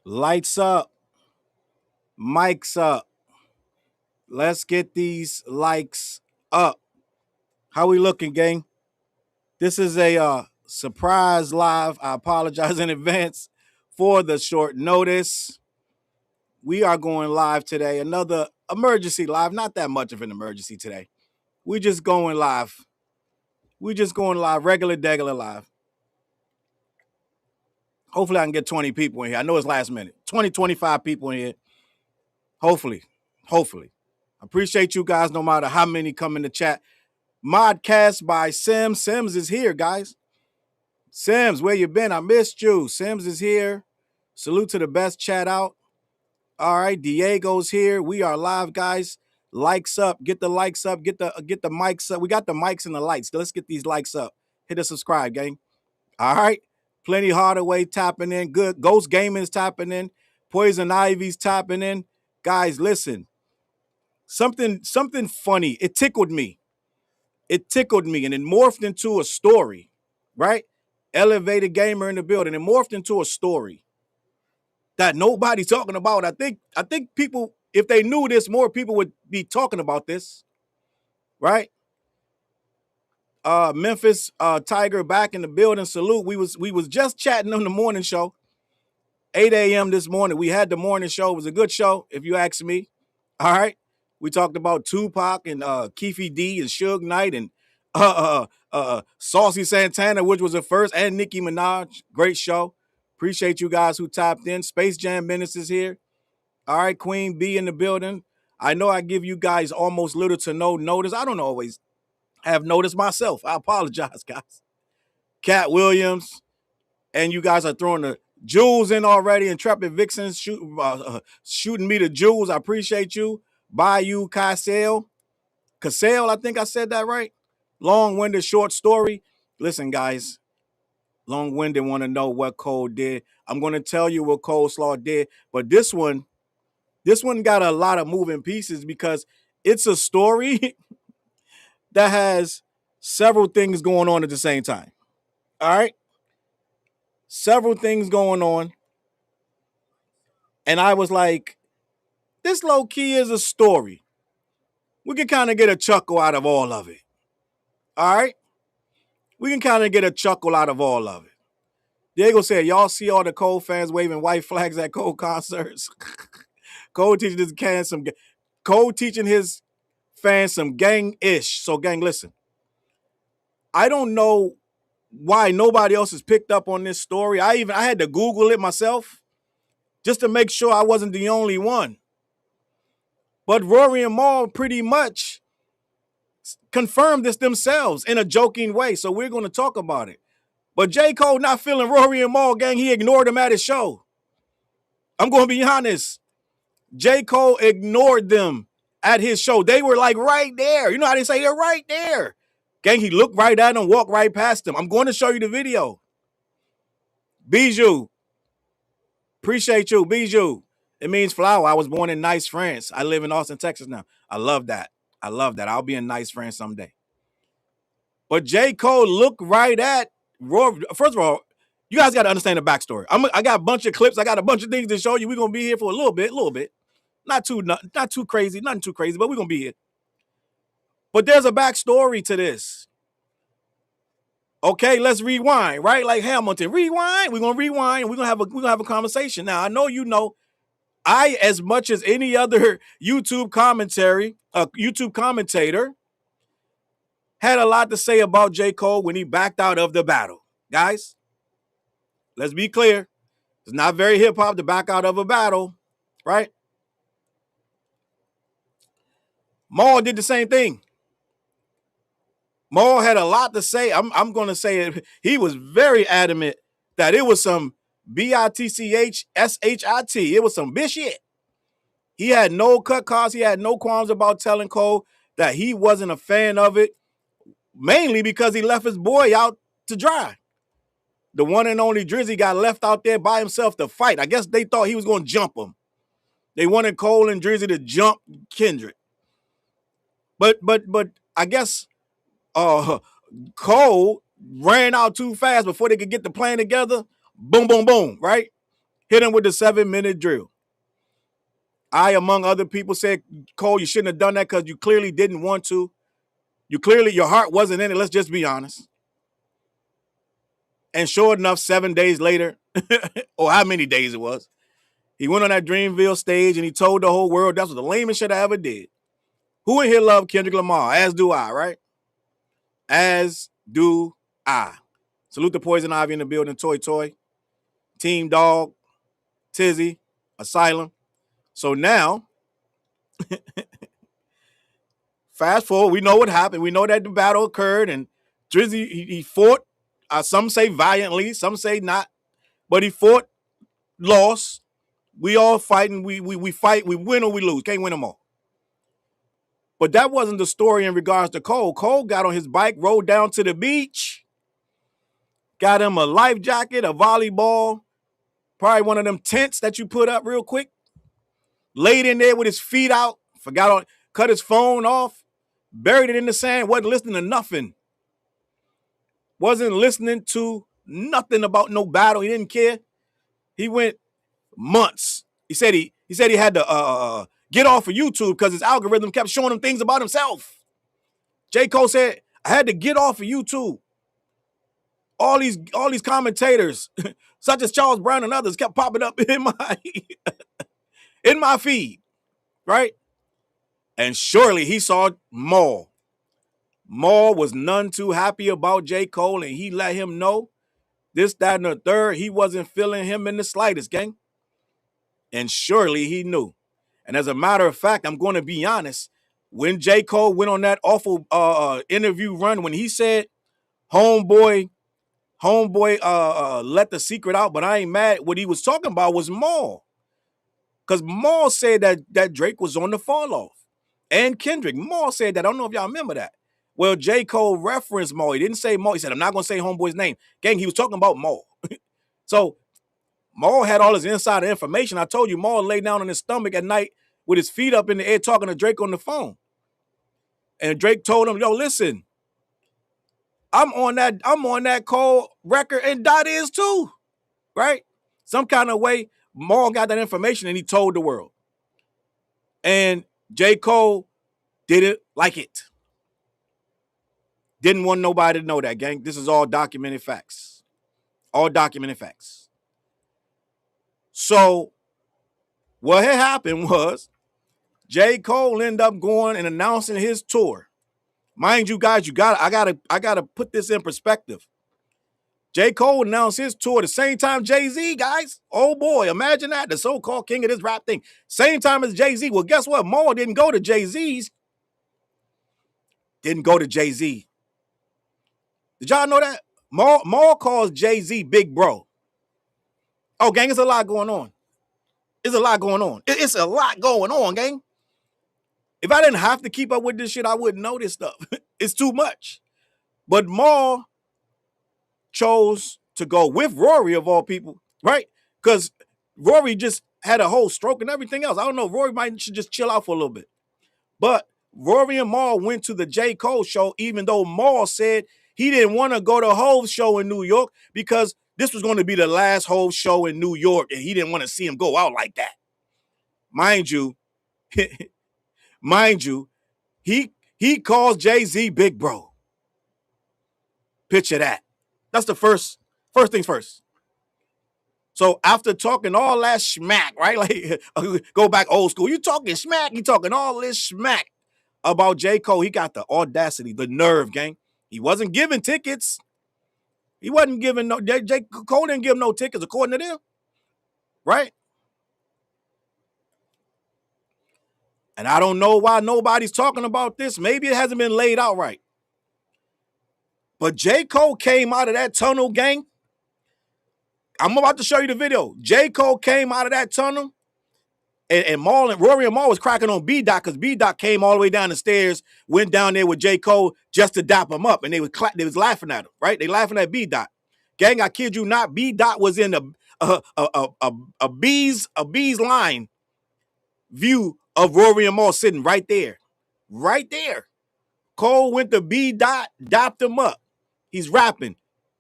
Lights up, mics up. Let's get these likes up. How we looking, gang? This is a surprise live. I apologize in advance for the short notice. We are going live today. Another emergency live. Not that much of an emergency today. We just going live. We just going live, regular, degular live. Hopefully I can get 20 people in here. I know it's last minute. 20, 25 people in here. Hopefully. I appreciate you guys no matter how many come in the chat. Modcast by Sims. Sims is here, guys. Sims, where you been? I missed you. Sims is here. Salute to the best chat out. All right, Diego's here. We are live, guys. Likes up. Get the likes up. Get the mics up. We got the mics and the lights. Let's get these likes up. Hit the subscribe, gang. All right. Plenty Hardaway tapping in. Good. Ghost Gaming's tapping in. Poison Ivy's tapping in. Guys, listen. Something funny. It tickled me. And it morphed into a story, right? Elevated gamer in the building. It morphed into a story that nobody's talking about. I think people, if they knew this, more people would be talking about this, right? Memphis Tiger back in the building. Salute. We was just chatting on the morning show. 8 a.m. this morning. We had the morning show. It was a good show, if you ask me. All right. We talked about Tupac and Keefe D and Suge Knight and Saucy Santana, which was the first, and Nicki Minaj. Great show. Appreciate you guys who tapped in. Space Jam Menace is here. All right, Queen B in the building. I know I give you guys almost little to no notice. I don't always have noticed myself. I apologize, guys. Cat Williams, and you guys are throwing the jewels in already. Intrepid Vixen shooting me the jewels. I appreciate you. Bayou Cassell, I think I said that right. Long-winded short story. Listen, guys. Long-winded want to know what Cole did. I'm going to tell you what Coleslaw did, but this one got a lot of moving pieces because it's a story that has several things going on at the same time. All right? Several things going on. And I was like, this low-key is a story. We can kind of get a chuckle out of all of it. All right? We can kind of get a chuckle out of all of it. Diego said, y'all see all the Cole fans waving white flags at Cole concerts? Cole teaching his fans some gang-ish. So, gang, listen. I don't know why nobody else has picked up on this story. I had to Google it myself just to make sure I wasn't the only one. But Rory and Mal pretty much confirmed this themselves in a joking way. So we're going to talk about it. But J. Cole not feeling Rory and Mal, gang. He ignored them at his show. I'm going to be honest. J. Cole ignored them at his show. They were like right there. You know how they say they're right there. Gang, he looked right at them, walked right past them. I'm going to show you the video. Bijou. Appreciate you, Bijou. It means flower. I was born in Nice, France. I live in Austin, Texas now. I love that. I'll be in Nice, France someday. But J. Cole looked right at Rory. First of all, you guys got to understand the backstory. I got a bunch of clips. I got a bunch of things to show you. We're going to be here for a little bit. Not too crazy, nothing too crazy, but we're going to be here. But there's a backstory to this. Okay, let's rewind, right? Like Hamilton, rewind. We're gonna rewind. We're gonna have a conversation. Now, I know you know, I, as much as any other YouTube commentator, had a lot to say about J. Cole when he backed out of the battle. Guys, let's be clear. It's not very hip-hop to back out of a battle, right? Mal did the same thing. Mal had a lot to say. I'm going to say it. He was very adamant that it was some BITCHSHIT. It was some bitch shit. He had no cut costs. He had no qualms about telling Cole that he wasn't a fan of it, mainly because he left his boy out to dry. The one and only Drizzy got left out there by himself to fight. I guess they thought he was going to jump him. They wanted Cole and Drizzy to jump Kendrick. But I guess Cole ran out too fast before they could get the plan together. Boom, boom, boom, right? hit him with the 7-minute drill. I, among other people, said, Cole, you shouldn't have done that because you clearly didn't want to. Your heart wasn't in it. Let's just be honest. And sure enough, 7 days later, or how many days it was, he went on that Dreamville stage and he told the whole world that's what the lamest shit I ever did. Who in here love Kendrick Lamar? As do I, right? As do I. Salute the Poison Ivy in the building, Toy, Team Dog, Tizzy, Asylum. So now, fast forward, we know what happened. We know that the battle occurred and Drizzy, he fought. Some say valiantly, some say not. But he fought, lost. We all fighting. We fight. We win or we lose. Can't win them all. But that wasn't the story in regards to Cole. Cole got on his bike, rode down to the beach, got him a life jacket, a volleyball, probably one of them tents that you put up real quick, laid in there with his feet out, cut his phone off, buried it in the sand, wasn't listening to nothing. Wasn't listening to nothing about no battle. He didn't care. He went months. He said he had to get off of YouTube because his algorithm kept showing him things about himself. J. Cole said, I had to get off of YouTube. All these commentators, such as Charles Brown and others, kept popping up in my feed, right? And surely he saw Mal. Mal was none too happy about J. Cole, and he let him know this, that, and the third. He wasn't feeling him in the slightest, gang. And surely he knew. And as a matter of fact, I'm going to be honest, when J. Cole went on that awful interview run, when he said, homeboy, let the secret out, but I ain't mad, what he was talking about was Mal. Because Mal said that Drake was on the fall off. And Kendrick. Mal said that. I don't know if y'all remember that. Well, J. Cole referenced Mal. He didn't say Mal. He said, I'm not going to say homeboy's name. Gang, he was talking about Mal. So Mal had all his insider information. I told you, Mal lay down on his stomach at night with his feet up in the air talking to Drake on the phone. And Drake told him, yo, listen, I'm on that Cole record, and Dot is too, right? Some kind of way, Mal got that information and he told the world. And J. Cole didn't like it. Didn't want nobody to know that, gang. This is all documented facts. All documented facts. So what had happened was J. Cole ended up going and announcing his tour. Mind you, guys, I gotta put this in perspective. J. Cole announced his tour the same time Jay-Z, guys. Oh boy, imagine that, the so-called king of this rap thing. Same time as Jay-Z. Well, guess what? Mal didn't go to Jay-Z's. Didn't go to Jay-Z. Did y'all know that? Mal calls Jay-Z big bro. Oh, gang, it's a lot going on. It's a lot going on. It's a lot going on, gang. If I didn't have to keep up with this shit, I wouldn't know this stuff. It's too much. But Mal chose to go with Rory, of all people, right? Because Rory just had a whole stroke and everything else. I don't know. Rory should just chill out for a little bit. But Rory and Mal went to the J. Cole show, even though Mal said he didn't want to go to Hove's show in New York because this was going to be the last Hove show in New York, and he didn't want to see him go out like that. Mind you, he calls Jay-Z big bro. Picture that. That's the first things first. So after talking all that smack, right? Like, go back old school. You talking smack, you talking all this smack about J. Cole. He got the audacity, the nerve, gang. He wasn't giving tickets. He wasn't giving no, J. Cole didn't give no tickets according to them, right? And I don't know why nobody's talking about this. Maybe it hasn't been laid out right. But J. Cole came out of that tunnel, gang. I'm about to show you the video. J. Cole came out of that tunnel, and Rory and Mal was cracking on B-Dot because B-Dot came all the way down the stairs, went down there with J. Cole just to dap him up, and they was laughing at him, right? They laughing at B-Dot. Gang, I kid you not, B-Dot was in a bee's line view of Rory and Mal sitting right there. Right there. Cole went to B-Dot, dapped him up. He's rapping.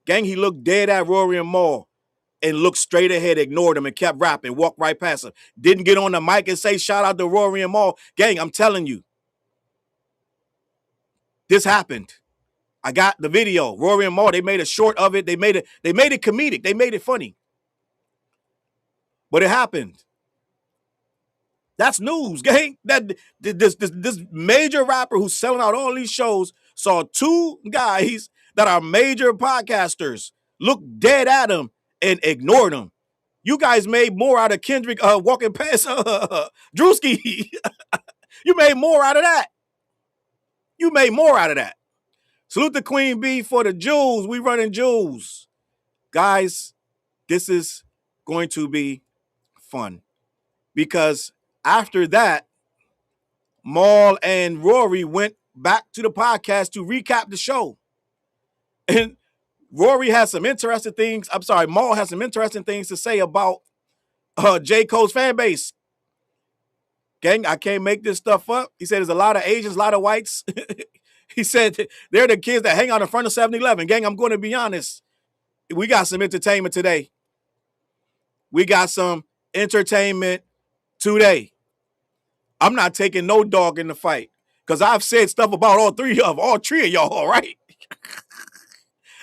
Gang, he looked dead at Rory and Mal. and looked straight ahead, ignored him, and kept rapping, walked right past him. Didn't get on the mic and say, shout out to Rory and Mal. Gang, I'm telling you, this happened. I got the video. Rory and Mal, they made a short of it. They made it comedic. They made it funny. But it happened. That's news, gang. That this major rapper who's selling out all these shows saw two guys that are major podcasters look dead at him and ignored him. You guys made more out of Kendrick walking past Drewski. You made more out of that. You made more out of that. Salute the Queen Bee for the jewels. We running jewels. Guys, this is going to be fun. Because after that, Mal and Rory went back to the podcast to recap the show. And Rory has some interesting things. I'm sorry, Mal has some interesting things to say about J. Cole's fan base. Gang, I can't make this stuff up. He said there's a lot of Asians, a lot of whites. He said they're the kids that hang out in front of 7-Eleven. Gang, I'm going to be honest. We got some entertainment today. We got some entertainment today. I'm not taking no dog in the fight because I've said stuff about all three of y'all, all right?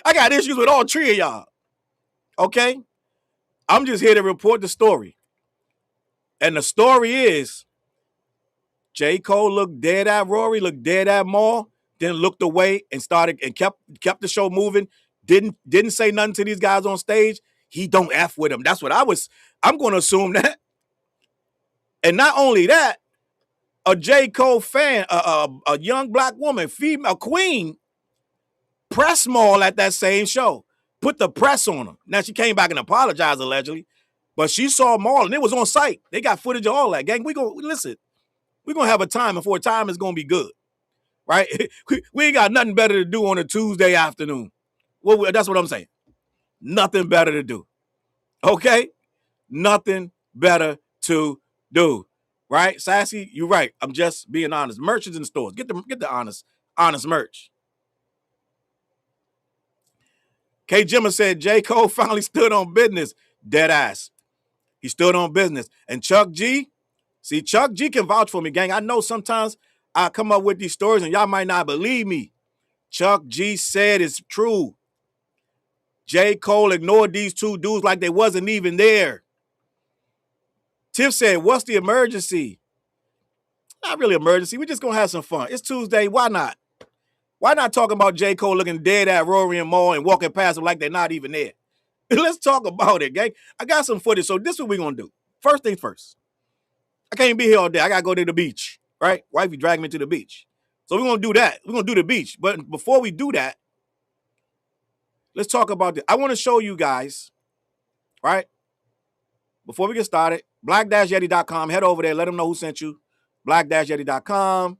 I got issues with all three of y'all, okay? I'm just here to report the story. And the story is J. Cole looked dead at Rory, looked dead at Mal, then looked away and started and kept the show moving. Didn't say nothing to these guys on stage. He don't F with them. That's what I'm going to assume that. And not only that, a J. Cole fan, a young black woman, female queen, pressed Mal at that same show. Put the press on him. Now, she came back and apologized, allegedly. But she saw Mal, and it was on site. They got footage of all that. Gang, we're going to have a time before time is going to be good. Right? We ain't got nothing better to do on a Tuesday afternoon. Well, that's what I'm saying. Nothing better to do. Okay? Nothing better to do. Right? Sassy, you're right. I'm just being honest. Merch is in the stores. Get the honest merch. K. Jimmer said J. Cole finally stood on business. Dead ass. He stood on business. And Chuck G, see, Chuck G can vouch for me, gang. I know sometimes I come up with these stories and y'all might not believe me. Chuck G said it's true. J. Cole ignored these two dudes like they wasn't even there. Tiff said, what's the emergency? Not really emergency. We're just going to have some fun. It's Tuesday. Why not? Why not talk about J. Cole looking dead at Rory and Mal and walking past them like they're not even there? Let's talk about it, gang. I got some footage, so this is what we're going to do. First things first. I can't be here all day. I got to go to the beach, right? Wifey dragged me to the beach. So we're going to do that. We're going to do the beach. But before we do that, let's talk about this. I want to show you guys, right? Before we get started, black-yeti.com. Head over there. Let them know who sent you. black-yeti.com.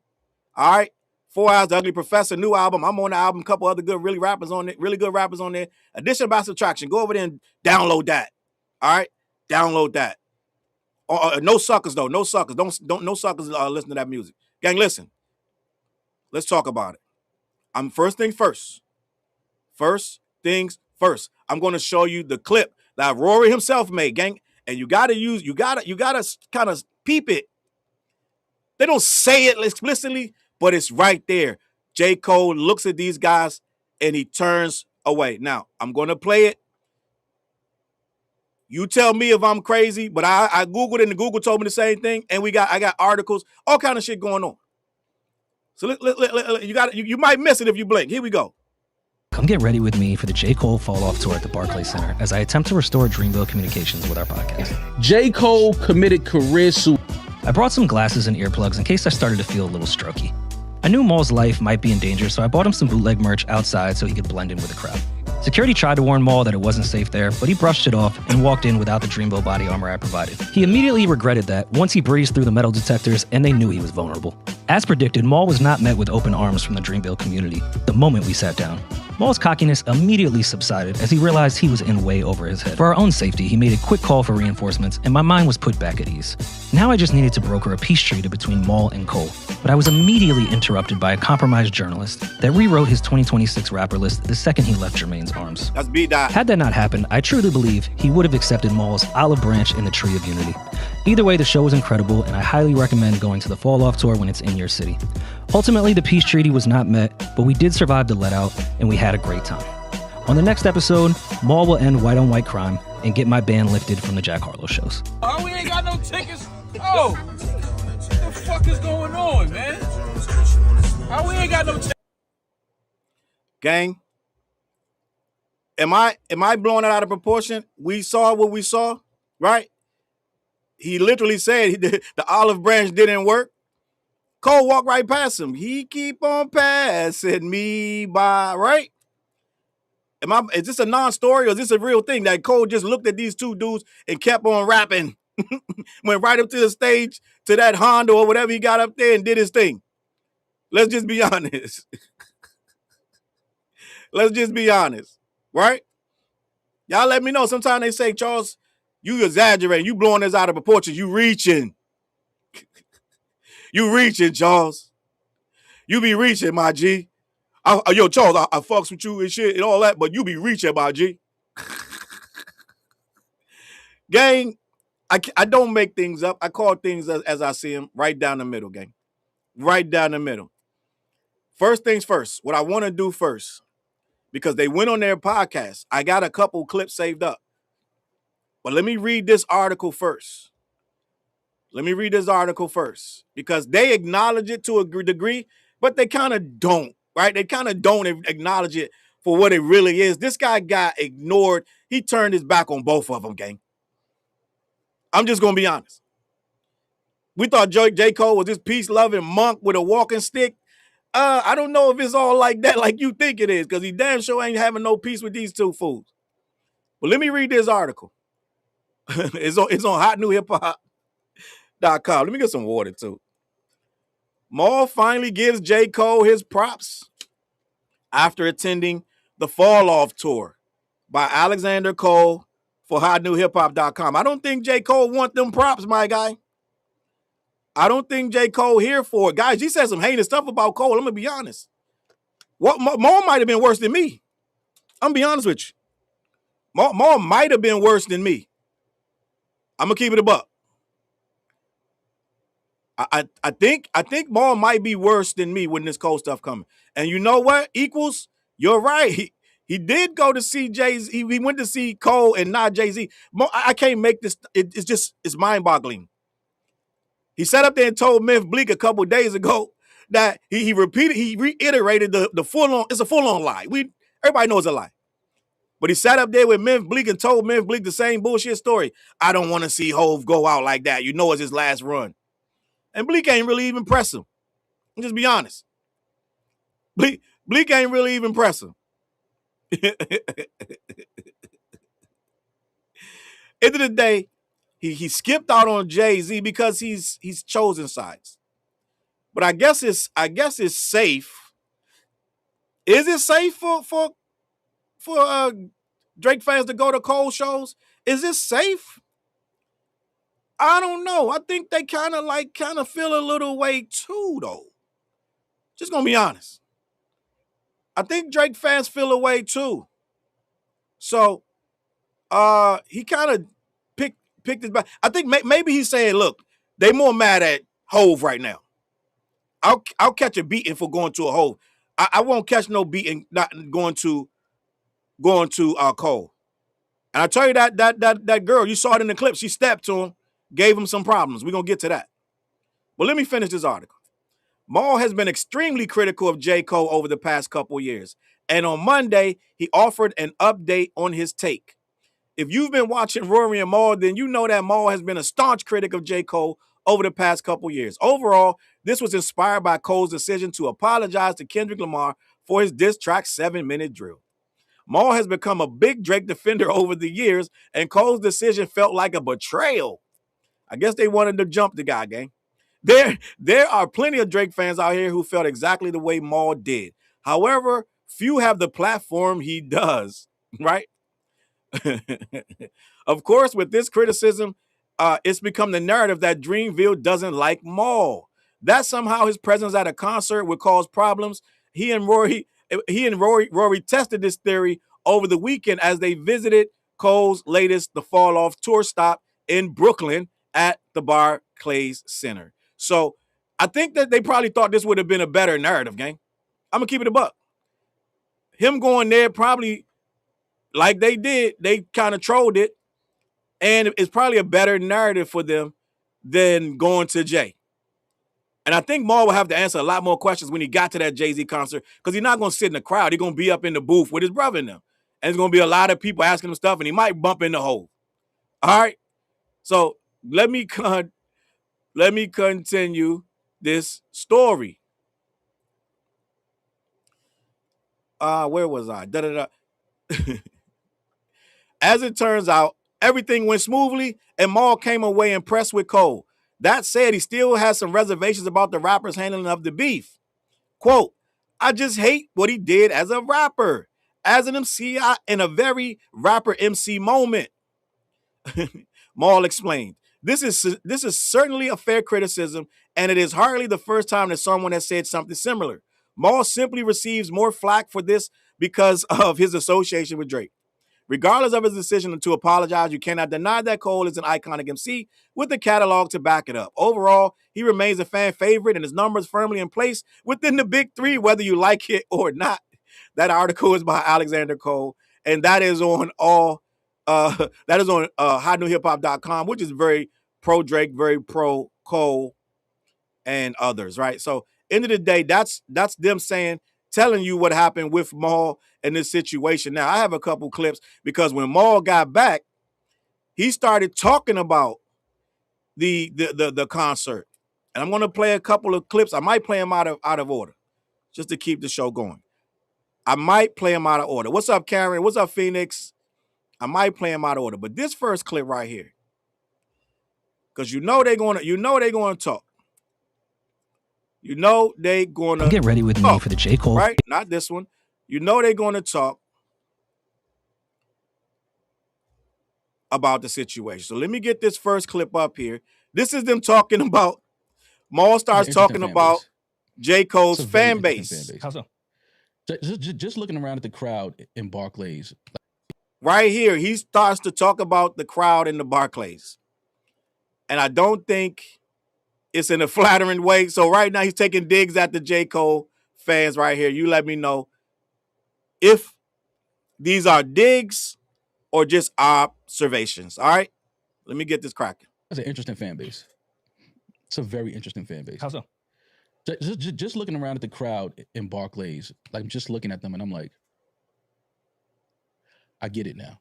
All right. 4 Hours, The Ugly Professor, new album. I'm on the album. A couple other really good rappers on there. Edition by Subtraction. Go over there and download that. All right. Download that. No suckers, though. No suckers. Don't no suckers listen to that music. Gang, listen. Let's talk about it. First things first. First things first. I'm going to show you the clip that Rory himself made, gang. And you gotta kind of peep it. They don't say it explicitly, but it's right there. J. Cole looks at these guys and he turns away. Now, I'm going to play it. You tell me if I'm crazy, but I Googled it and Google told me the same thing. And I got articles, all kind of shit going on. So you might miss it if you blink. Here we go. Come get ready with me for the J. Cole Fall Off Tour at the Barclays Center as I attempt to restore Dreamville communications with our podcast. J. Cole committed career suicide. I brought some glasses and earplugs in case I started to feel a little strokey. I knew Mal's life might be in danger, so I bought him some bootleg merch outside so he could blend in with the crowd. Security tried to warn Mal that it wasn't safe there, but he brushed it off and walked in without the Dreamville body armor I provided. He immediately regretted that once he breezed through the metal detectors and they knew he was vulnerable. As predicted, Mal was not met with open arms from the Dreamville community the moment we sat down. Mal's cockiness immediately subsided as he realized he was in way over his head. For our own safety, he made a quick call for reinforcements, and my mind was put back at ease. Now I just needed to broker a peace treaty between Mal and Cole, but I was immediately interrupted by a compromised journalist that rewrote his 2026 rapper list the second he left Jermaine's arms. That's B-Dot. Had that not happened, I truly believe he would have accepted Mal's olive branch in the Tree of Unity. Either way, the show was incredible, and I highly recommend going to the Fall Off tour when it's in your city. Ultimately, the peace treaty was not met, but we did survive the let out, and we had a great time. On the next episode, Mal will end white-on-white crime and get my band lifted from the Jack Harlow shows. Oh, we ain't got no tickets? Oh, what the fuck is going on, man? How we ain't got no tickets? Gang, am I blowing it out of proportion? We saw what we saw, right? He literally said the olive branch didn't work. Cole walked right past him. He keep on passing me by, right? Is this a non-story or is this a real thing that Cole just looked at these two dudes and kept on rapping? Went right up to the stage to that Honda or whatever he got up there and did his thing. Let's just be honest. Let's just be honest, right? Y'all let me know. Sometimes they say, Challz, you exaggerating. You blowing this out of proportion. You reaching. You reaching, Challz. You be reaching, my G. Yo, Challz, I fucks with you and shit and all that, but you be reaching, my G. Gang, I don't make things up. I call things as I see them, right down the middle, gang. Right down the middle. First things first, what I want to do first, because they went on their podcast, I got a couple clips saved up. But let me read this article first. Because they acknowledge it to a degree, but they kind of don't, right? They kind of don't acknowledge it for what it really is. This guy got ignored. He turned his back on both of them, gang. I'm just going to be honest. We thought J. Cole was this peace-loving monk with a walking stick. I don't know if it's all like that, like you think it is, because he damn sure ain't having no peace with these two fools. But let me read this article. It's on hotnewhiphop.com. Let me get some water, too. Mal finally gives J. Cole his props after attending the Fall Off tour by Alexander Cole for hotnewhiphop.com. I don't think J. Cole want them props, my guy. I don't think J. Cole here for it. Guys, he said some heinous stuff about Cole. I'm going to be honest. Mal might have been worse than me. I'm going to be honest with you. Mal might have been worse than me. I'm going to keep it a buck. I think Mal might be worse than me when this Cole stuff coming. And you know what? Equals, you're right. He did go to see Jay-Z. He went to see Cole and not Jay-Z. I can't make this. It's mind-boggling. He sat up there and told Memphis Bleak a couple days ago that he reiterated the full-on, it's a full-on lie. Everybody knows it's a lie. But he sat up there with Memphis Bleak and told Memphis Bleak the same bullshit story. I don't want to see Hove go out like that. You know it's his last run. And Bleak ain't really even press him. I'll just be honest. Bleak ain't really even press him. End of the day, he skipped out on Jay-Z because he's chosen sides. But I guess it's safe. Is it safe for Drake fans to go to Cole shows? Is it safe? I don't know. I think they kind of feel a little way too, though. Just gonna be honest. I think Drake fans feel a way too. So he kind of picked his back. I think maybe he's saying, look, they more mad at Hove right now. I'll catch a beating for going to a Hove. I won't catch no beating not going to Cole. And I tell you that girl, you saw it in the clip. She stepped to him, gave him some problems. We're gonna get to that. But let me finish this article. Mal has been extremely critical of J. Cole over the past couple years. And on Monday, he offered an update on his take. If you've been watching Rory and Mal, then you know that Mal has been a staunch critic of J. Cole over the past couple years. Overall, this was inspired by Cole's decision to apologize to Kendrick Lamar for his diss track 7-Minute Drill. Mal has become a big Drake defender over the years, and Cole's decision felt like a betrayal. I guess they wanted to jump the guy, gang. There are plenty of Drake fans out here who felt exactly the way Mal did. However, few have the platform he does, right? Of course, with this criticism, it's become the narrative that Dreamville doesn't like Mal. That somehow his presence at a concert would cause problems. He and Rory tested this theory over the weekend as they visited Cole's latest The Fall Off tour stop in Brooklyn at the Barclays Center. So I think that they probably thought this would have been a better narrative, gang. I'm gonna keep it a buck. Him going there probably, like they did, they kind of trolled it, and it's probably a better narrative for them than going to Jay. And I think Mal will have to answer a lot more questions when he got to that Jay-Z concert, because he's not going to sit in the crowd. He's going to be up in the booth with his brother in them. And there's going to be a lot of people asking him stuff, and he might bump in the hole. All right? So let me continue this story. Where was I? As it turns out, everything went smoothly, and Mal came away impressed with Cole. That said, he still has some reservations about the rapper's handling of the beef. Quote, I just hate what he did as a rapper. As an MC, in a very rapper MC moment. Mal explained. This is certainly a fair criticism, and it is hardly the first time that someone has said something similar. Mal simply receives more flack for this because of his association with Drake. Regardless of his decision to apologize, you cannot deny that Cole is an iconic MC with the catalog to back it up. Overall, he remains a fan favorite and his numbers firmly in place within the big three, whether you like it or not. That article is by Alexander Cole, and that is on hotnewhiphop.com, which is very pro Drake, very pro Cole and others, right? So, end of the day, that's them telling you what happened with Mal in this situation. Now, I have a couple clips because when Mal got back, he started talking about the concert. And I'm going to play a couple of clips. I might play them out of order just to keep the show going. I might play them out of order. What's up, Karen? What's up, Phoenix? I might play them out of order. But this first clip right here, because you know they're going to talk. You know they going to get ready with me for the J. Cole. Right? Not this one. You know they're going to talk about the situation. So let me get this first clip up here. This is them talking about, Mal starts talking about J. Cole's fan base. How so? Just looking around at the crowd in Barclays. Right here, he starts to talk about the crowd in the Barclays. And I don't think it's in a flattering way. So right now he's taking digs at the J. Cole fans right here. You let me know if these are digs or just observations. All right? Let me get this cracking. That's an interesting fan base. It's a very interesting fan base. How so? Just looking around at the crowd in Barclays, like just looking at them and I'm like, I get it now.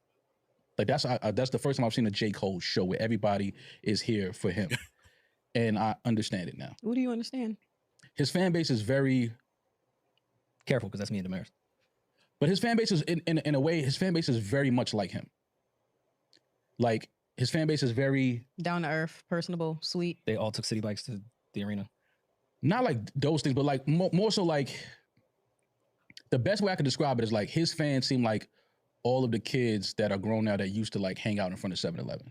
Like that's the first time I've seen a J. Cole show where everybody is here for him. And I understand it now. What do you understand? His fan base is very careful because that's me and Damaris. But his fan base is in a way, his fan base is very much like him. Like his fan base is very down to earth, personable, sweet. They all took city bikes to the arena. Not like those things, but like more so like the best way I could describe it is like his fans seem like all of the kids that are grown now that used to like hang out in front of 7-Eleven.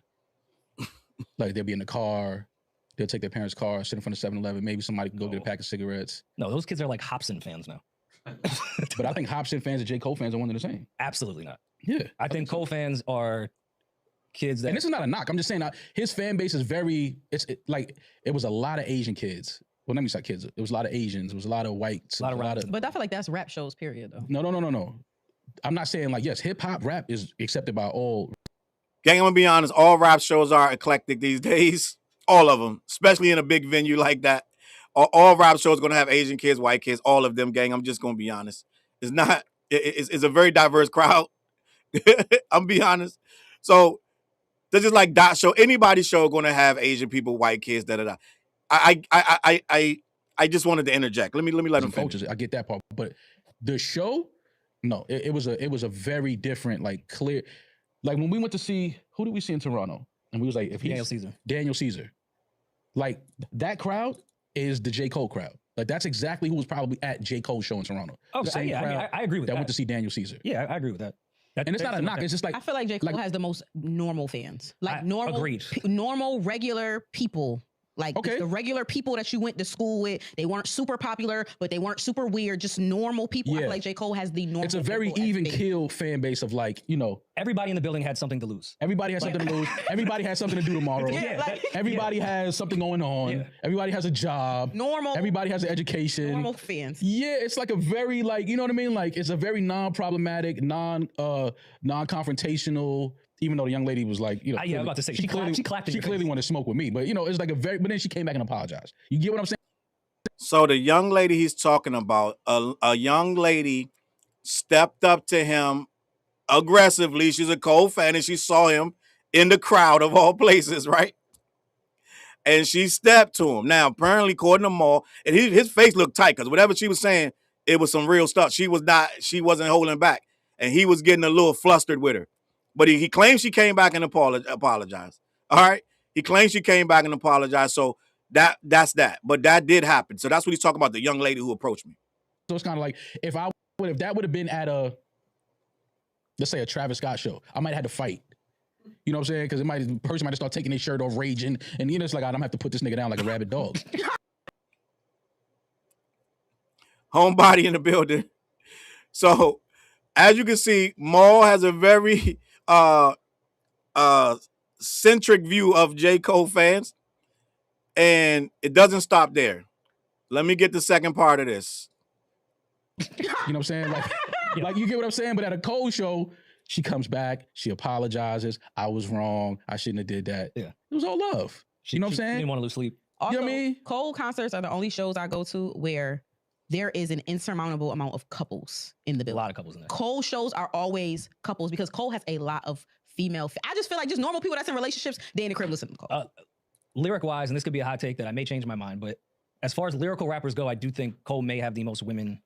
Like they'll be in the car, they'll take their parents' car, sit in front of 7-Eleven. Maybe somebody can go get a pack of cigarettes. No, those kids are like Hobson fans now. But I think Hobson fans and J. Cole fans are one and the same. Absolutely not. Yeah. I think Cole fans are kids that... And this is not a knock. I'm just saying his fan base is very... It was a lot of Asian kids. Well, let me say kids. It was a lot of Asians. It was a lot of whites. A lot of... But I feel like that's rap shows, period, though. No. I'm not saying like, yes, hip-hop rap is accepted by all... Gang, I'm going to be honest. All rap shows are eclectic these days. All of them. Especially in a big venue like that. All rap shows are going to have Asian kids, white kids, all of them, gang. I'm just going to be honest. It's not... It's a very diverse crowd. I'm be honest. So, this is like Dot Show. Anybody's show going to have Asian people, white kids, da-da-da. I just wanted to interject. Let me let him finish. I get that part, but the show, no, it was a very different, like clear, like when we went to see, who did we see in Toronto? And we was like, if he's Daniel Caesar, like that crowd is the J. Cole crowd. Like that's exactly who was probably at J. Cole's show in Toronto. Okay, The same crowd I agree with that. that went to see Daniel Caesar. Yeah, I agree with that. And it's not a knock. It's just like I feel like J. Cole has the most normal fans. Like normal, agreed. Normal, regular people. Like the regular people that you went to school with. They weren't super popular, but they weren't super weird. Just normal people. I feel like J. Cole has the normal. It's a very even keel fan base of like, you know. Everybody in the building had something to lose. Everybody has something to lose. Everybody has something to do tomorrow. Everybody has something going on. Yeah. Everybody has a job. Normal. Everybody has an education. Normal fans. Yeah, it's like a very like, you know what I mean? Like it's a very non-problematic, non-confrontational. Even though the young lady was like, you know, I'm about to say she clearly wanted to smoke with me, but you know, it's like but then she came back and apologized. You get what I'm saying? So the young lady he's talking about, a young lady stepped up to him aggressively. She's a Cole fan and she saw him in the crowd of all places, right? And she stepped to him. Now, apparently, according to Mal, and his face looked tight because whatever she was saying, it was some real stuff. She wasn't holding back. And he was getting a little flustered with her. But he claims she came back and apologized. All right? He claims she came back and apologized. So that's that. But that did happen. So that's what he's talking about, the young lady who approached me. So it's kind of like if that would have been at let's say a Travis Scott show, I might have had to fight. You know what I'm saying? Because the person might have started taking their shirt off, raging, and you know it's like I don't have to put this nigga down like a rabid dog. Homebody in the building. So as you can see, Mal has a very centric view of J. Cole fans, and it doesn't stop there. Let me get the second part of this. You know what I'm saying? Like you get what I'm saying? But at a Cole show, she comes back, she apologizes. I was wrong. I shouldn't have did that. Yeah. It was all love. You know what I'm saying? Didn't want to lose sleep. Also, you know what I mean? Cole concerts are the only shows I go to where there is an insurmountable amount of couples in the building. A lot of couples in there. Cole shows are always couples because Cole has a lot of female. I just feel like just normal people that's in relationships, they in the crib listening to Cole. Lyric-wise, and this could be a hot take that I may change my mind, but as far as lyrical rappers go, I do think Cole may have the most women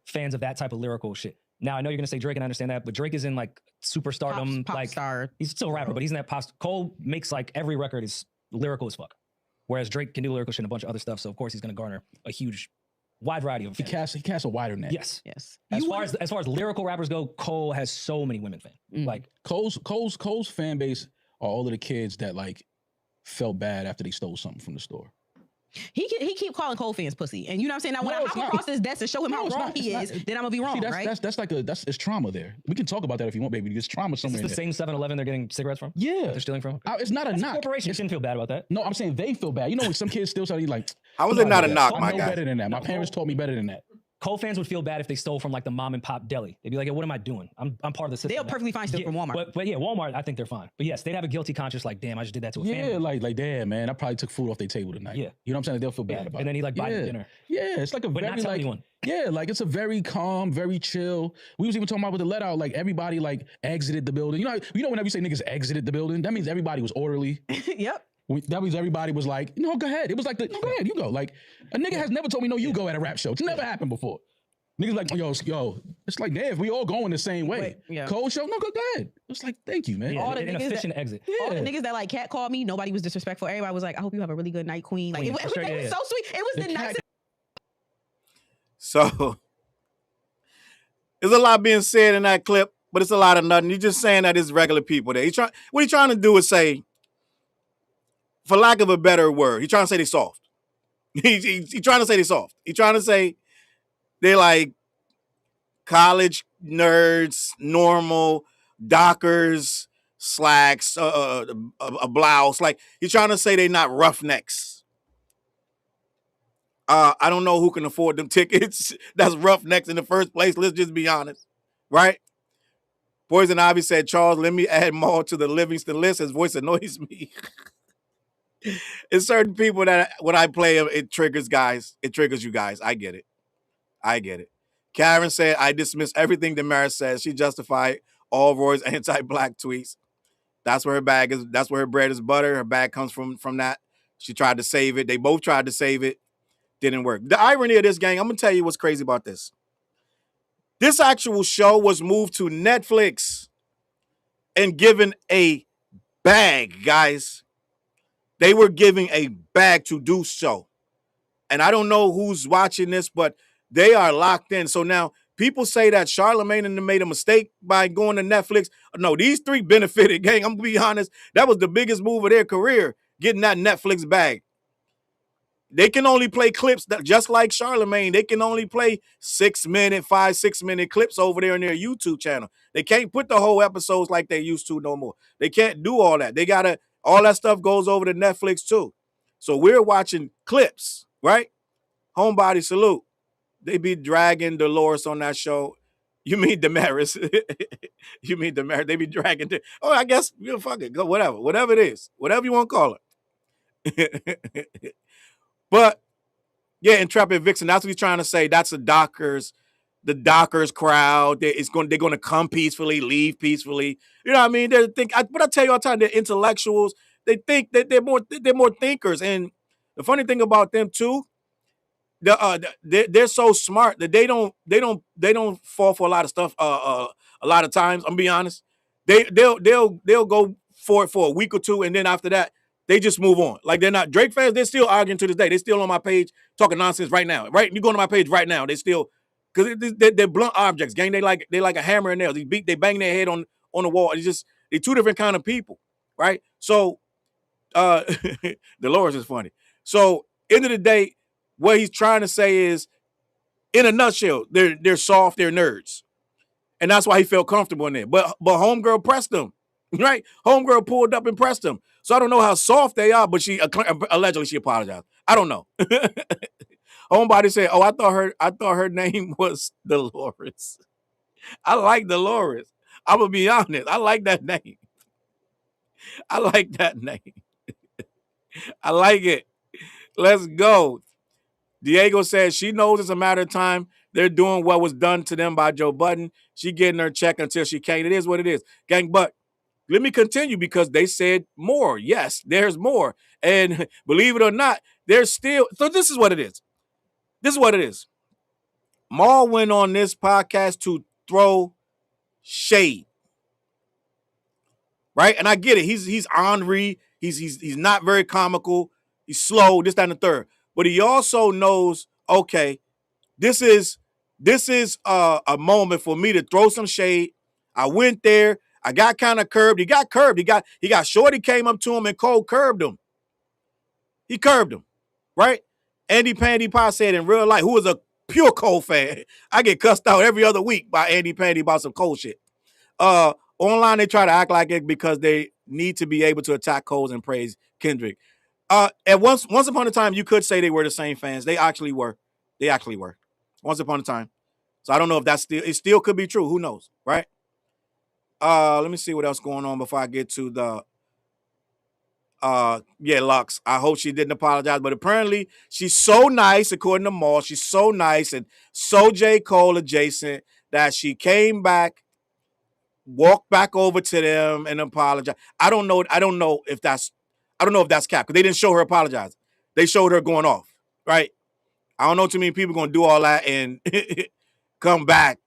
fans of that type of lyrical shit. Now, I know you're going to say Drake, and I understand that, but Drake is in like superstardom. Pop like star. He's still a rapper, but he's in that pop. Cole makes like every record is lyrical as fuck. Whereas Drake can do lyrical shit and a bunch of other stuff. So, of course, he's going to garner a huge, wide variety of fans. He casts a wider net. Yes. You As far as lyrical rappers go, Cole has so many women fans. Like Cole's fan base are all of the kids that like felt bad after they stole something from the store. He keep calling Cole fans pussy, and you know what I'm saying. Now when I hop across his desk and show him how wrong he is, then I'm gonna be wrong, right? That's trauma there. We can talk about that if you want, baby. There's trauma somewhere. It's the same 7-Eleven they're getting cigarettes from. Yeah, they're stealing from. It's not a knock. Corporation shouldn't feel bad about that. No, I'm saying they feel bad. You know when some kids still say like, how is it not a knock, my guy? I know better than that. My parents taught me better than that. Cole fans would feel bad if they stole from like the mom and pop deli. They'd be like, hey, what am I doing? I'm part of the system. They'll perfectly fine steal from Walmart. But yeah, Walmart, I think they're fine. But yes, they'd have a guilty conscience like, damn, I just did that to a family. Yeah, like damn, man, I probably took food off their table tonight. Yeah. You know what I'm saying? They'll feel bad about it. And then he like buy the dinner. Yeah, it's like a very like, anyone. Yeah, like it's a very calm, very chill. We was even talking about with the let out, like everybody like exited the building. You know whenever you say niggas exited the building, that means everybody was orderly. Yep. That means everybody was like, no, go ahead. It was like, no, go ahead, you go. Like a nigga has never told me no, you go at a rap show. It's never happened before. Niggas like, yo, it's like, damn, if we all going the same way. Cold show, no, go ahead. It's like, thank you, man. Yeah, all the an efficient exit. All the niggas that like cat called me, nobody was disrespectful. Everybody was like, I hope you have a really good night, queen. Like, everything was so sweet. It was the nicest. So, there's a lot being said in that clip, but it's a lot of nothing. You're just saying that it's regular people there. What he's trying to do is say, for lack of a better word, he's trying to say they soft. He's trying to say they soft. He's trying to say they're like college nerds, normal, Dockers, slacks, a blouse. Like, he's trying to say they're not roughnecks. I don't know who can afford them tickets. That's roughnecks in the first place. Let's just be honest, right? Poison Ivy said, Challz, let me add Mal to the Livingston list. His voice annoys me. It's certain people that when I play them, it triggers guys. It triggers you guys. I get it. Karen said, I dismiss everything Damaris says. She justified all Roy's anti-black tweets. That's where her bag is. That's where her bread is butter. Her bag comes from that. She tried to save it. They both tried to save it. Didn't work. The irony of this, gang, I'm going to tell you what's crazy about this. This actual show was moved to Netflix and given a bag, guys. They were giving a bag to do so. and I don't know who's watching this, but they are locked in. So now people say that Charlamagne and them made a mistake by going to Netflix. No, these three benefited, gang. I'm gonna be honest. That was the biggest move of their career, getting that Netflix bag. They can only play clips that, just like Charlamagne, they can only play 6 minute, 5-6 minute clips over there on their YouTube channel. They can't put the whole episodes like they used to no more. They can't do all that. They gotta, all that stuff goes over to Netflix too. So we're watching clips, right? Homebody salute. They be dragging Dolores on that show. You mean Damaris? You mean Damaris? They be dragging. Oh, I guess you fuck it. Go whatever it is, whatever you want to call it. But yeah, Intrepid Vixen. That's what he's trying to say. That's the Dockers crowd. They're going to come peacefully, leave peacefully. You know what I mean? But I tell you all the time, they're intellectuals. They think that they're more thinkers. And the funny thing about them too, they're so smart that they don't fall for a lot of stuff. A lot of times, I'm gonna be honest. They'll go for it for a week or two, and then after that, they just move on. Like, they're not Drake fans. They're still arguing to this day. They're still on my page talking nonsense right now. Right? You go to my page right now. They still, because they're blunt objects, gang. They like a hammer and nails. They bang their head on the wall. They're two different kind of people, right? So, Dolores is funny. So, end of the day, what he's trying to say is, in a nutshell, they're soft, they're nerds, and that's why he felt comfortable in there. But homegirl pressed them, right? Homegirl pulled up and pressed them. So I don't know how soft they are, but she allegedly she apologized. I don't know. Homebody said, "Oh, I thought her name was Dolores." I like Dolores. I'm gonna be honest. I like that name. I like that name. I like it. Let's go. Diego says she knows it's a matter of time. They're doing what was done to them by Joe Budden. She getting her check until she can't. It is what it is, gang. But let me continue, because they said more. Yes, there's more. And believe it or not, there's still. So this is what it is. This is what it is. Mal went on this podcast to throw shade, right? And I get it. He's ornery. He's not very comical. He's slow. This, that, and the third. But he also knows, okay, this is a moment for me to throw some shade. I went there. I got kind of curbed. He got curbed. He got Shorty came up to him and cold curbed him. He curbed him, right? Andy Pandy Pie said in real life, who is a pure Cole fan. I get cussed out every other week by Andy Pandy about some Cole shit. Online, they try to act like it because they need to be able to attack Coles and praise Kendrick. And once upon a time, you could say they were the same fans. They actually were. Once upon a time. So I don't know if it still could be true. Who knows, right? Let me see what else going on before I get to the Lux. I hope she didn't apologize, but apparently she's so nice, according to Mal. She's so nice and so J. Cole adjacent that she came back, walked back over to them and apologized. I don't know if that's cap, because they didn't show her apologize. They showed her going off, right? I don't know too many people going to do all that and come back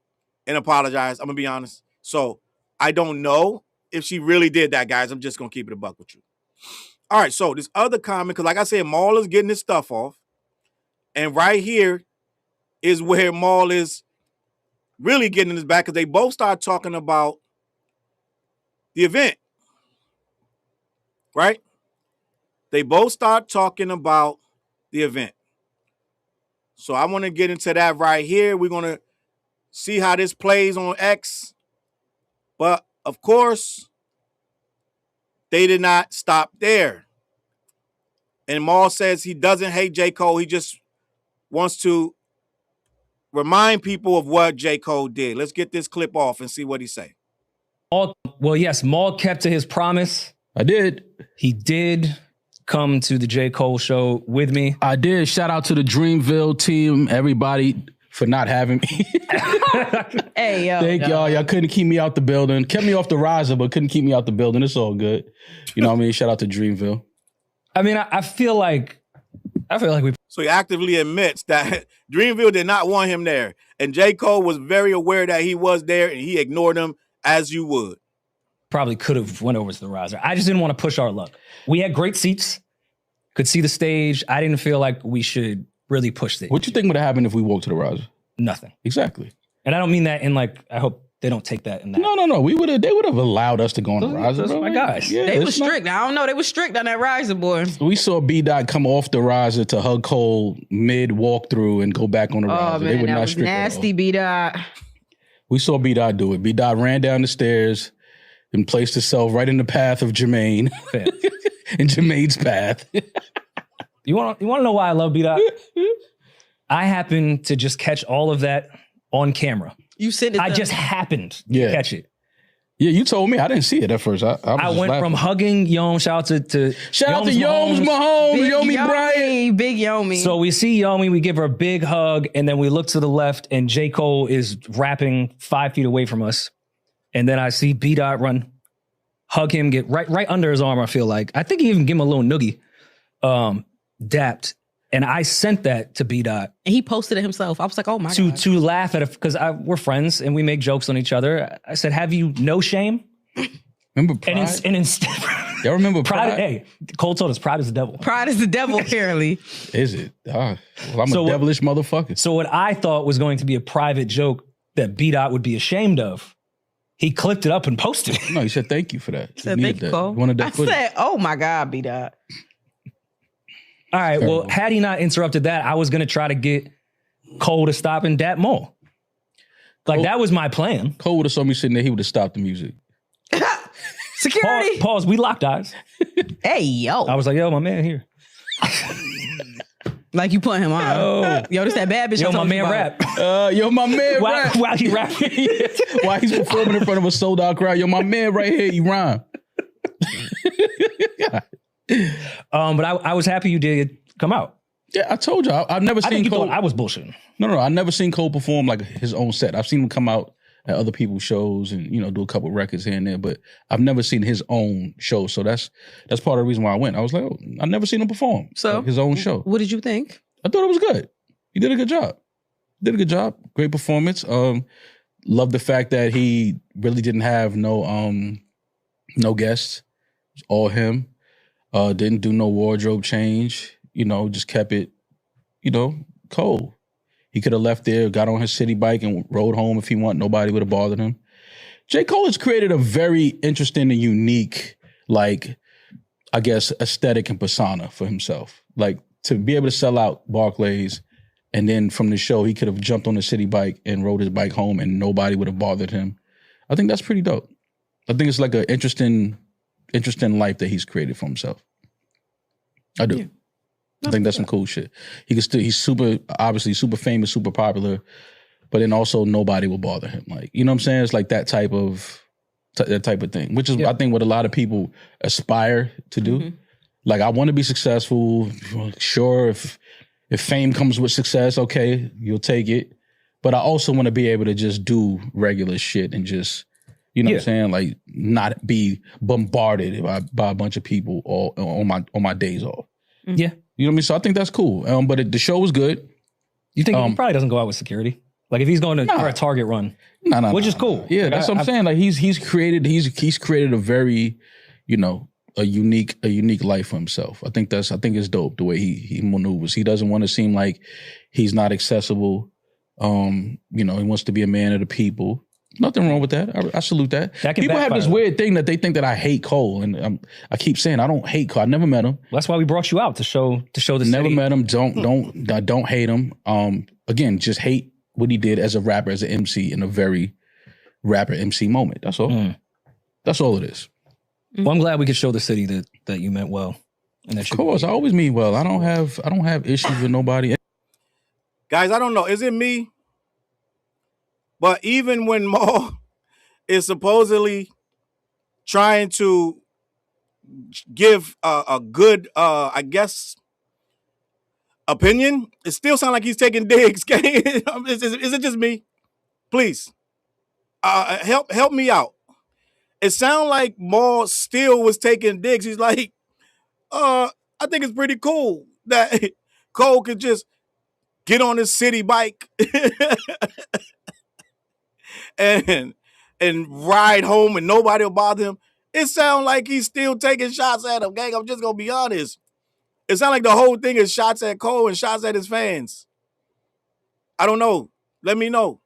and apologize. I'm going to be honest. So I don't know if she really did that, guys. I'm just going to keep it a buck with you. All right, so this other comment, because like I said, Mal is getting his stuff off. And right here is where Mal is really getting his back, because they both start talking about the event, right? They both start talking about the event. So I want to get into that right here. We're going to see how this plays on X. But, of course, they did not stop there. And Mal says he doesn't hate J. Cole. He just wants to remind people of what J. Cole did. Let's get this clip off and see what he say. Well, yes, Mal kept to his promise. I did. He did come to the J. Cole show with me. I did. Shout out to the Dreamville team, everybody, for not having me. Hey, yo. Thank y'all. Y'all couldn't keep me out the building. Kept me off the riser, but couldn't keep me out the building. It's all good. You know what I mean? Shout out to Dreamville. I mean, I feel like we... So he actively admits that Dreamville did not want him there. And J. Cole was very aware that he was there, and he ignored him as you would. Probably could have went over to the riser. I just didn't want to push our luck. We had great seats, could see the stage. I didn't feel like we should really pushed it. What you think would have happened if we walked to the riser? Nothing. Exactly. And I don't mean that in like, I hope they don't take that in that. No. They would have allowed us to go on the riser. Those are my guys. Yeah, They was strict. I don't know. They was strict on that riser, boy. We saw B-Dot come off the riser to hug Cole mid walkthrough and go back on the riser. Man, they were that not was strict. nasty, B-Dot. We saw B-Dot do it. B-Dot ran down the stairs and placed himself right in the path of Jermaine. In Jermaine's path. You want to know why I love B-Dot? I happened to just catch all of that on camera. You sent it. I just happened to catch it. Yeah, you told me. I didn't see it at first. I went from hugging Yom. Shout out to Yomi Mahomes, Yomi Bryant. Big Yomi. So we see Yomi, we give her a big hug, and then we look to the left, and J. Cole is rapping 5 feet away from us. And then I see B-Dot run, hug him, get right under his arm, I feel like. I think he even gave him a little noogie, dapped. And I sent that to B-Dot. And he posted it himself. I was like, oh my God. To laugh at it, because we're friends and we make jokes on each other. I said, have you no shame? Remember Pride? And instead, y'all remember Pride? Hey, Cole told us Pride is the devil. Pride is the devil, apparently. Is it? Well, I'm a devilish motherfucker. So what I thought was going to be a private joke that B-Dot would be ashamed of, he clipped it up and posted it. No, he said thank you for that. He said thank you, Cole. I said, oh my God, B-Dot. All right, well, had he not interrupted that, I was going to try to get Cole to stop and dap Mal. Like, that was my plan. Cole would have saw me sitting there, he would have stopped the music. Security. Pause. We locked eyes. Hey, yo. I was like, yo, my man here. Like you put him on. Yo, this that bad bitch. Yo, my man rap. Yo, my man rap. While he rapping. While he's performing in front of a sold out crowd. Yo, my man right here, he rhyme. But I was happy you did come out. Yeah, I told you. I've never seen Cole. I was bullshitting. No, I've never seen Cole perform like his own set. I've seen him come out at other people's shows and, do a couple records here and there, but I've never seen his own show. So that's part of the reason why I went. I was like, oh, I've never seen him perform. So like his own show. What did you think? I thought it was good. He did a good job. Great performance. Love the fact that he really didn't have no guests. It was all him. Didn't do no wardrobe change. Just kept it, Cole. He could have left there, got on his city bike and rode home if he wanted. Nobody would have bothered him. J. Cole has created a very interesting and unique, aesthetic and persona for himself. Like, to be able to sell out Barclays, and then from the show, he could have jumped on the city bike and rode his bike home and nobody would have bothered him. I think that's pretty dope. I think it's like an interesting life that he's created for himself. I do. Yeah. I think that's some cool shit. He's obviously super famous, super popular, but then also nobody will bother him. Like, you know what I'm saying? It's like that type of thing, which is, I think, what a lot of people aspire to do. Mm-hmm. Like, I want to be successful. Sure, if fame comes with success, okay, you'll take it. But I also want to be able to just do regular shit and just, what I'm saying? Like, not be bombarded by a bunch of people on my days off. Yeah. You know what I mean? So I think that's cool. But the show was good. You think he probably doesn't go out with security? Like, if he's going for a Target run, which is cool. Yeah, that's what I'm saying. Like, he's created a very, a unique life for himself. I think it's dope the way he maneuvers. He doesn't want to seem like he's not accessible. He wants to be a man of the people. Nothing wrong with that. I salute that. People have this weird thing that they think that I hate Cole, and I keep saying I don't hate Cole. I never met him. That's why we brought you out to show the never city. Met him. Don't hate him. Again, just hate what he did as a rapper, as an MC in a very rapper MC moment. That's all. That's all it is. Well, I'm glad we could show the city that you meant well. And that of course, I always mean well. I don't have issues with nobody. Guys, I don't know. Is it me? But even when Mal is supposedly trying to give a good, opinion, it still sounds like he's taking digs. Is it just me? Please, help me out. It sounds like Mal still was taking digs. He's like, I think it's pretty cool that Cole could just get on his city bike and ride home and nobody will bother him. It sounds like he's still taking shots at him, gang. I'm just gonna be honest. It sounds like the whole thing is shots at Cole and shots at his fans. I don't know. Let me know.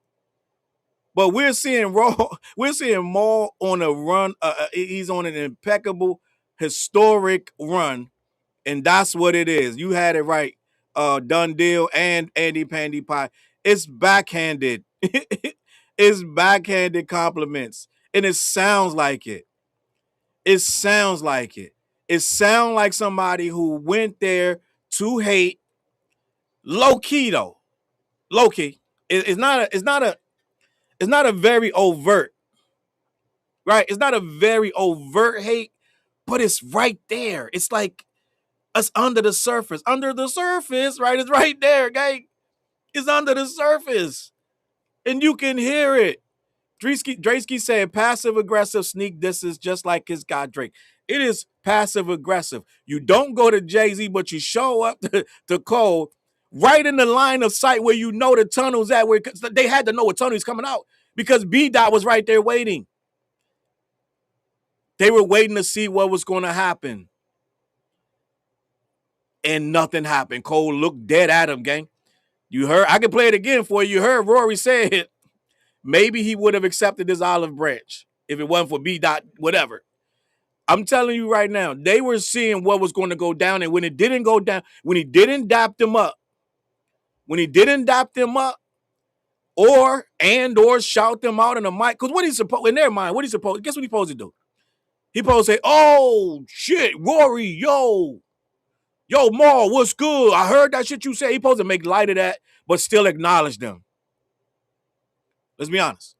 But we're seeing Mal on a run. He's on an impeccable, historic run, and that's what it is. You had it right, Done Deal and Andy Pandy Pie. It's backhanded. It's backhanded compliments, and it sounds like it. It sounds like it. It sounds like somebody who went there to hate. Low key though, low key. It's not a very overt, right? It's not a very overt hate, but it's right there. It's like it's under the surface. Under the surface, right? It's right there, gang. It's under the surface. And you can hear it. Drakey said passive-aggressive sneak disses just like his guy Drake. It is passive-aggressive. You don't go to Jay-Z, but you show up to Cole right in the line of sight where you know the tunnel's at. Where they had to know what tunnel is coming out because B-Dot was right there waiting. They were waiting to see what was going to happen. And nothing happened. Cole looked dead at him, gang. You heard? I can play it again for you. You heard Rory say it. Maybe he would have accepted this olive branch if it wasn't for B-Dot, whatever. I'm telling you right now, they were seeing what was going to go down. And when it didn't go down, when he didn't dap them up, or shout them out in the mic, because what he's supposed, in their mind, guess what he's supposed to do? He supposed to say, oh, shit, Rory, yo, Mal, what's good? I heard that shit you said. He supposed to make light of that, but still acknowledge them. Let's be honest.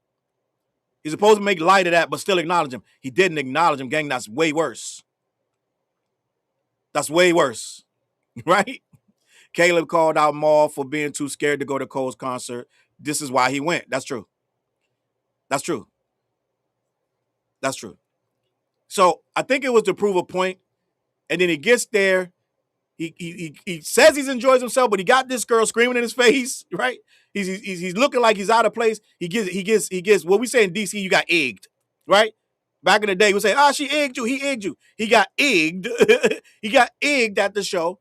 He's supposed to make light of that, but still acknowledge him. He didn't acknowledge him, gang. That's way worse. That's way worse, right? Caleb called out Mal for being too scared to go to Cole's concert. This is why he went. That's true. That's true. That's true. So I think it was to prove a point, and then he gets there. He says he enjoys himself, but he got this girl screaming in his face, right? He's looking like he's out of place. He gets what we say in DC, you got egged, right? Back in the day, we say, she egged you, he egged you. He got egged. He got egged at the show.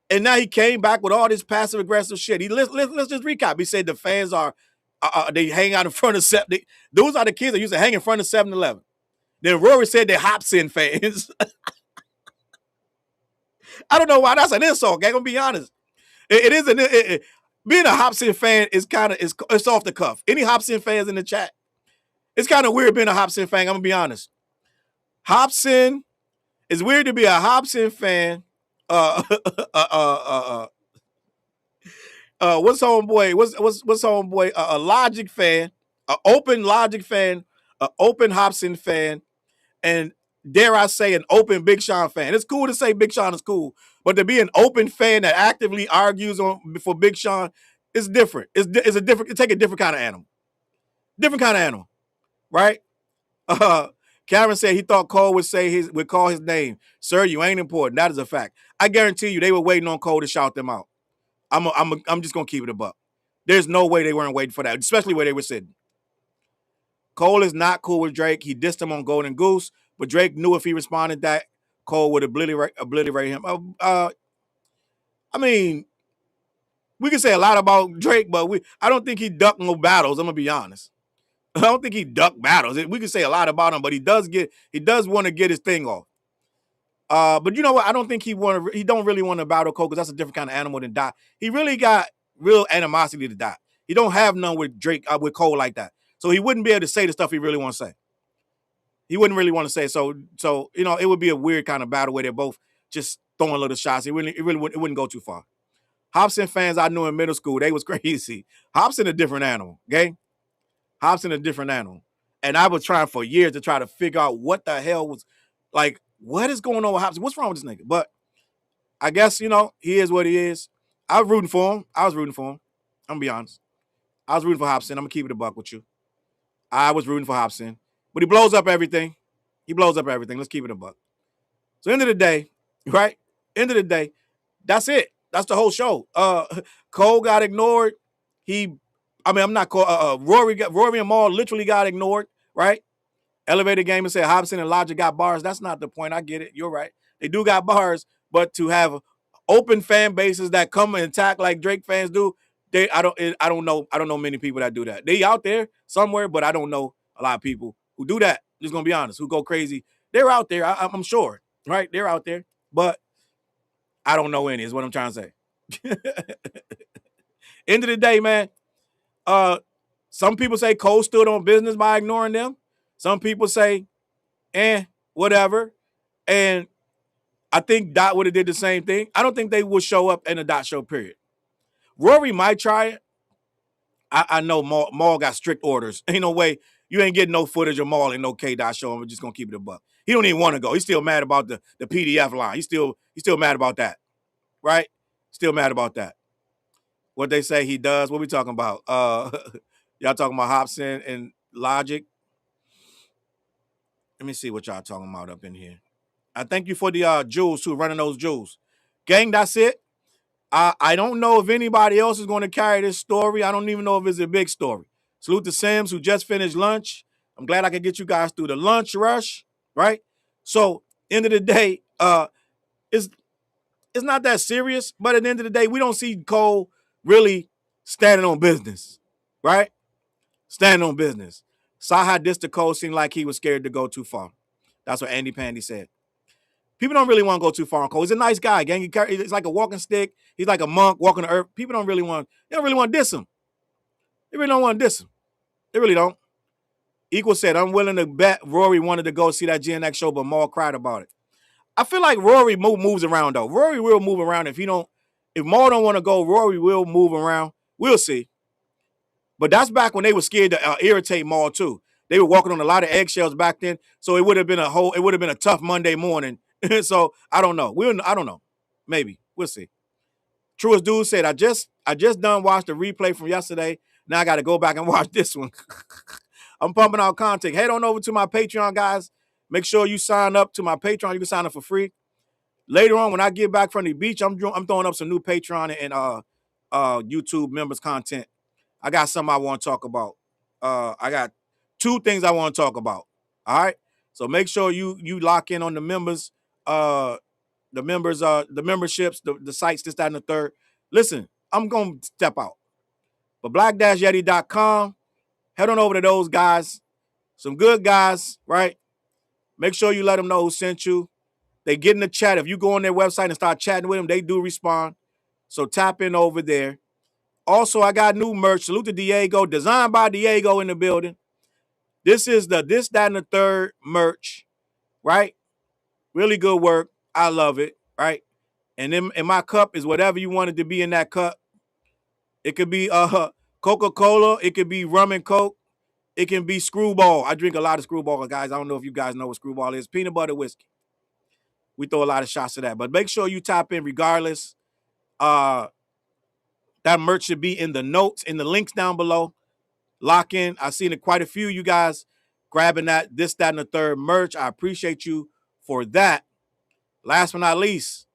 And now he came back with all this passive aggressive shit. Let's just recap. He said the fans are they hang out in front of those are the kids that used to hang in front of 7-Eleven. Then Rory said they're Hobson fans. I don't know why that's an insult, gang. I'm gonna be honest. It is being a Hobson fan is kind of it's off the cuff. Any Hobson fans in the chat? It's kind of weird being a Hobson fan. I'm gonna be honest. Hobson, it's weird to be a Hobson fan. What's homeboy? What's homeboy? A Logic fan, an open Logic fan, an open Hobson fan, and dare I say, an open Big Sean fan. It's cool to say Big Sean is cool, but to be an open fan that actively argues for Big Sean is different. It's a different. It take a different kind of animal. Different kind of animal, right? Cameron said he thought Cole would call his name. Sir, you ain't important. That is a fact. I guarantee you, they were waiting on Cole to shout them out. I'm just gonna keep it a buck. There's no way they weren't waiting for that, especially where they were sitting. Cole is not cool with Drake. He dissed him on Golden Goose. But Drake knew if he responded that, Cole would obliterate him. I mean, we can say a lot about Drake, but I don't think he ducked no battles. I'm gonna be honest. I don't think he ducked battles. We can say a lot about him, but he does want to get his thing off. But you know what? I don't think he don't really want to battle Cole because that's a different kind of animal than Dot. He really got real animosity to Dot. He don't have none with Drake with Cole like that. So he wouldn't be able to say the stuff he really want to say. He wouldn't really want to say. So you know, it would be a weird kind of battle where they're both just throwing little shots. It wouldn't go too far. Hobson fans I knew in middle school, they was crazy. Hobson a different animal, okay? Hobson a different animal. And I was trying for years to try to figure out what the hell was, like, what is going on with Hobson? What's wrong with this nigga? But I guess, you know, he is what he is. I was rooting for him. I'm going to be honest. I was rooting for Hobson. I'm going to keep it a buck with you. I was rooting for Hobson. But he blows up everything. Let's keep it a buck. So end of the day, right? That's it. That's the whole show. Cole got ignored. Rory and Mal literally got ignored, right? Elevator Game and said Hobson and Logic got bars. That's not the point. I get it. You're right. They do got bars, but to have open fan bases that come and attack like Drake fans do. I don't know many people that do that. They out there somewhere, but I don't know a lot of people who do that. Just gonna be honest, who go crazy. They're out there. I'm sure, right? They're out there, but I don't know any. Is what I'm trying to say. End of the day, man. Some people say Cole stood on business by ignoring them. Some people say, whatever. And I think Dot would have did the same thing. I don't think they would show up in a Dot show, period. Rory might try it. I know Mal got strict orders. Ain't no way. You ain't getting no footage of Mal in no K-Dot show. I'm just going to keep it a buck. He don't even want to go. He's still mad about the PDF line. He's still mad about that, right? Still mad about that. What they say he does. What we talking about? Y'all talking about Hobson and Logic? Let me see what y'all talking about up in here. I thank you for the jewels, too, running those jewels. Gang, that's it. I don't know if anybody else is going to carry this story. I don't even know if it's a big story. Salute to Sims, who just finished lunch. I'm glad I could get you guys through the lunch rush, right? So, end of the day, it's not that serious, but at the end of the day, we don't see Cole really standing on business, right? Standing on business. Saw how this to Cole seemed like he was scared to go too far. That's what Andy Pandy said. People don't really want to go too far on Cole. He's a nice guy, gang. He's like a walking stick. He's like a monk walking the earth. People don't really want to diss him. They really don't want to diss him. They really don't. Equal said, I'm willing to bet Rory wanted to go see that GNX show, but Mal cried about it. I feel like Rory moves around, though. Rory will move around. If Mal don't want to go, Rory will move around. We'll see. But that's back when they were scared to irritate Mal, too. They were walking on a lot of eggshells back then, so it would have been a tough Monday morning. So I don't know. I don't know. Maybe. We'll see. Truest Dude said, I just done watched the replay from yesterday. Now I got to go back and watch this one. I'm pumping out content. Head on over to my Patreon, guys. Make sure you sign up to my Patreon. You can sign up for free. Later on, when I get back from the beach, I'm throwing up some new Patreon and YouTube members content. I got something I want to talk about. I got 2 things I want to talk about. All right. So make sure you lock in on the members, the memberships, the sites, this, that, and the third. Listen, I'm going to step out. But black-yeti.com, head on over to those guys. Some good guys, right? Make sure you let them know who sent you. They get in the chat. If you go on their website and start chatting with them, they do respond. So tap in over there. Also, I got new merch. Salute to Diego. Designed by Diego in the building. This is the this, that, and the third merch, right? Really good work. I love it, right? And in my cup is whatever you wanted to be in that cup. It could be Coca-Cola. It could be rum and Coke. It can be Screwball. I drink a lot of Screwball, guys. I don't know if you guys know what Screwball is. Peanut butter whiskey. We throw a lot of shots of that. But make sure you tap in regardless. That merch should be in the notes, in the links down below. Lock in. I've seen quite a few of you guys grabbing that, this, that, and the third merch. I appreciate you for that. Last but not least,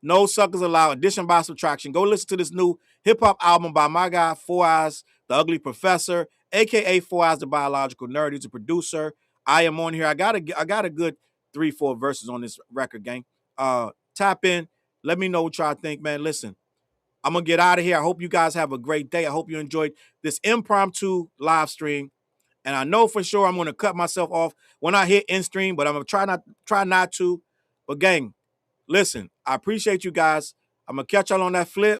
No Suckers Allowed, edition by Subtraction. Go listen to this new hip-hop album by my guy, 4 Eyes, the Ugly Professor, a.k.a. 4 Eyes, the Biological Nerd. He's a producer. I am on here. I got a good 3-4 verses on this record, gang. Tap in. Let me know what y'all think, man. Listen, I'm going to get out of here. I hope you guys have a great day. I hope you enjoyed this impromptu live stream. And I know for sure I'm going to cut myself off when I hit end stream, but I'm going to try not to. But gang, listen, I appreciate you guys. I'm going to catch y'all on that flip.